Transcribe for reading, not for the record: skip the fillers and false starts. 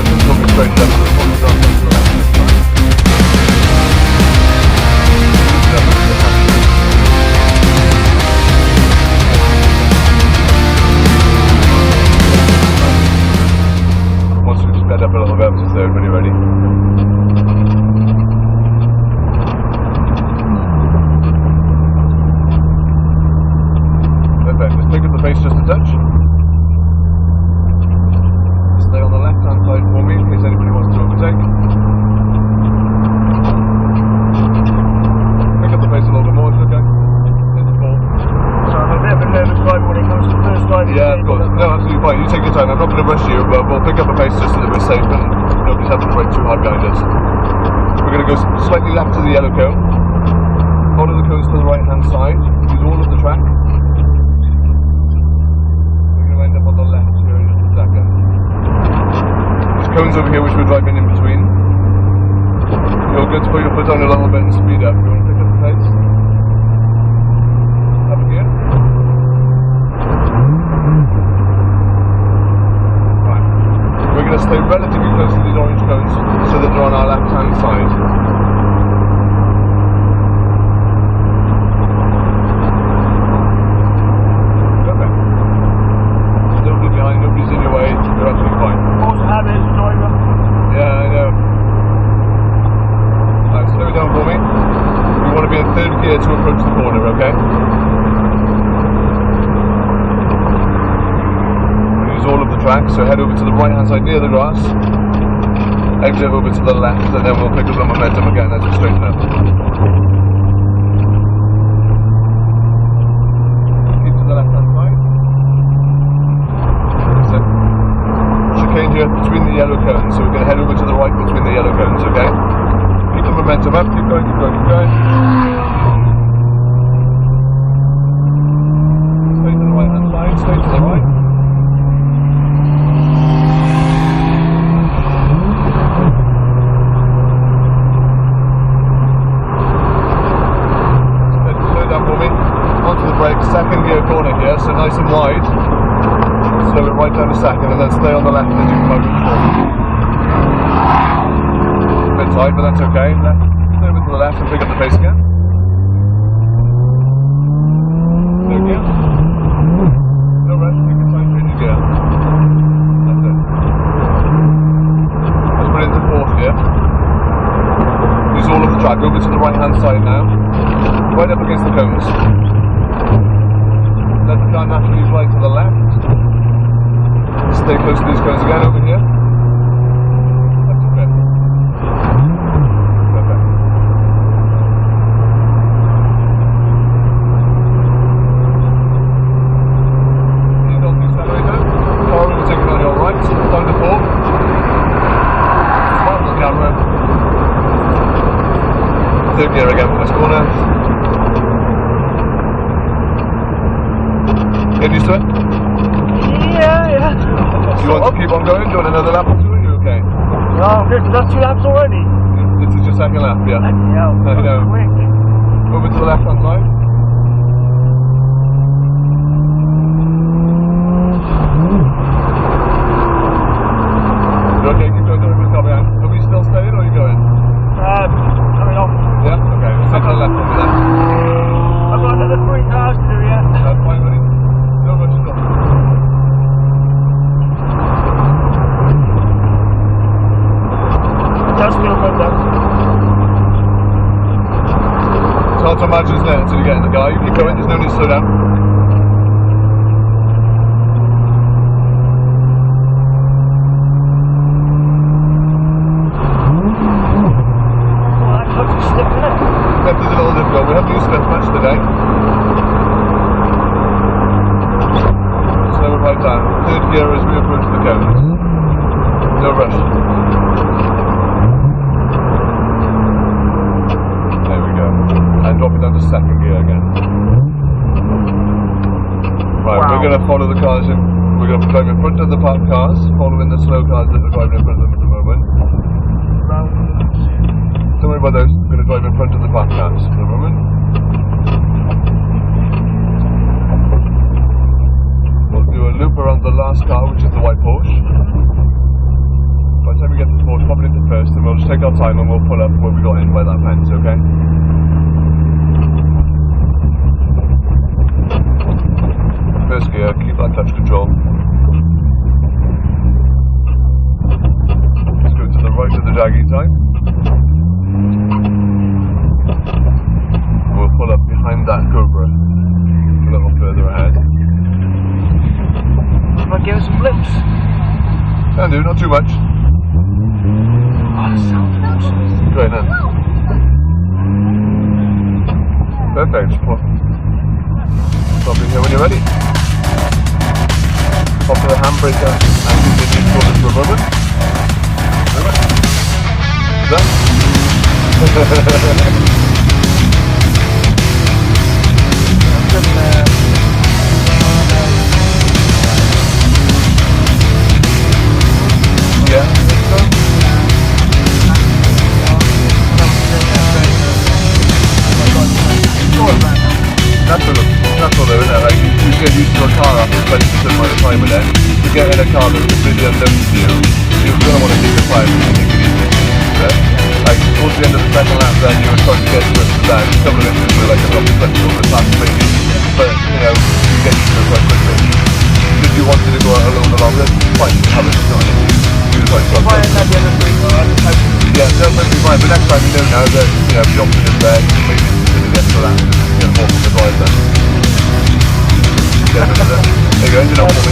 I'm just looking straight left. Once we sped up a little bit up to third when you're ready. Perfect, just pick up the pace just a touch. Stay on the left hand side for me in case anybody wants to overtake. Pick up the pace a little bit more, it's okay. There's the ball. So I'm a bit of a nervous driver when it comes to first driving. Yeah, of course. No, absolutely fine. You take your time. I'm not going to rush you, but we'll pick up the pace just so that we're safe and nobody's having to brake too hard behind us. We're going to go slightly left to the yellow cone. Follow the cones to the right hand side. Use all of the track. We're going to end up on the left here in just a second. There's cones over here which we're driving in between. You're good to put your foot down a little bit and speed up. You want to pick up the pace? Up here. Right. We're going to stay relatively close to these orange cones so that they're on our left hand side. Perfect. Nobody behind, nobody's in your way, you're absolutely fine. Also have it as a driver. Yeah, I know. Alright, slow it down for me. We want to be in third gear to approach the corner, okay? We'll use all of the track, so head over to the right hand side near the grass. Exit over to the left, and then we'll pick up the momentum again as we straighten up. Keep to the left hand side. So, chicane here between the yellow cones, so we're going to head over to the right between the yellow cones, okay? Keep the momentum up, keep going, keep going, keep going. Stay to the right hand side, stay to the right. Slow down for me. Onto the brakes, second gear corner here, so nice and wide. Slow it right down a second and then stay on the left as you come over the corner. Bit tight, but that's okay. Stay over to the left and pick up the pace again. Third gear. No rush, take your time, change your gear. That's it. Let's put it into fourth gear. Use all of the track. Over to the right hand side now. Right up against the cones. Let the car naturally fly to the left. Stay close to these cones again over here. That's okay. Perfect. Lean on the accelerator. Car overtaking on your right. Down to four. Smart on the camera. Third gear again for this corner. Get used to it? Yeah. Do you want to keep on going? Do you want another lap or two? Are you okay? No, I'm good. That's 2 laps already. This is your second lap, yeah? Yeah, I know. quick. Over to the left hand side. You okay? Keep going. Don't move the car behind. Are we still staying or are you going? Coming off. Yeah? Okay. We'll take the left on me then. I've got another 3 cars to do yet. That's fine, buddy. No rush at all. Just feel good though. It's hard to imagine, isn't it, until you get in the car. You keep going, there's no need to slow down. Well, that clutch is stiff, isn't it? Left is a little difficult. We haven't used left much today. Slow it right down. Third gear as we approach the cones. No rush. There we go. And drop it down to second gear again. Right, Wow. we're going to follow the cars in. We're going to drive in front of the parked cars, following the slow cars that are driving in front of them at the moment. Don't worry about those. We're going to drive in front of the parked cars for the moment. We'll do a loop around the last car, which is the white Porsche. Try to first, and we'll just take our time and we'll pull up where we got in by that fence, okay? First gear, keep that clutch control. Let's go to the right of the Jaggy time. We'll pull up behind that Cobra a little further ahead. If I give it some flips. Can do, not too much. Oh, the sound of those. Go ahead then. Perfect. Stop in here when you're ready. Pop to the handbrake and continue to hold it for a moment. Done. Yeah, I think so. That's all though, isn't it? Like, you get used to a car after 20% of the time with it. You get in a car that's completely unknown to you, you're going to want to take your time and take it easy. Yeah? Like, towards the end of the second lap then, you were trying to get to it from there. A couple of inches were like a little bit over the fast maybe. But, you know, you get used to it quite quickly. If you wanted to go out a little bit longer, fine, you have it, it's not an issue. You just like to If I end up the other three, yeah, that's perfectly fine, but next time you know now that, you know, the option is there, you can maybe consider the extra lap and get more from the drive then. There you go, engine off for me.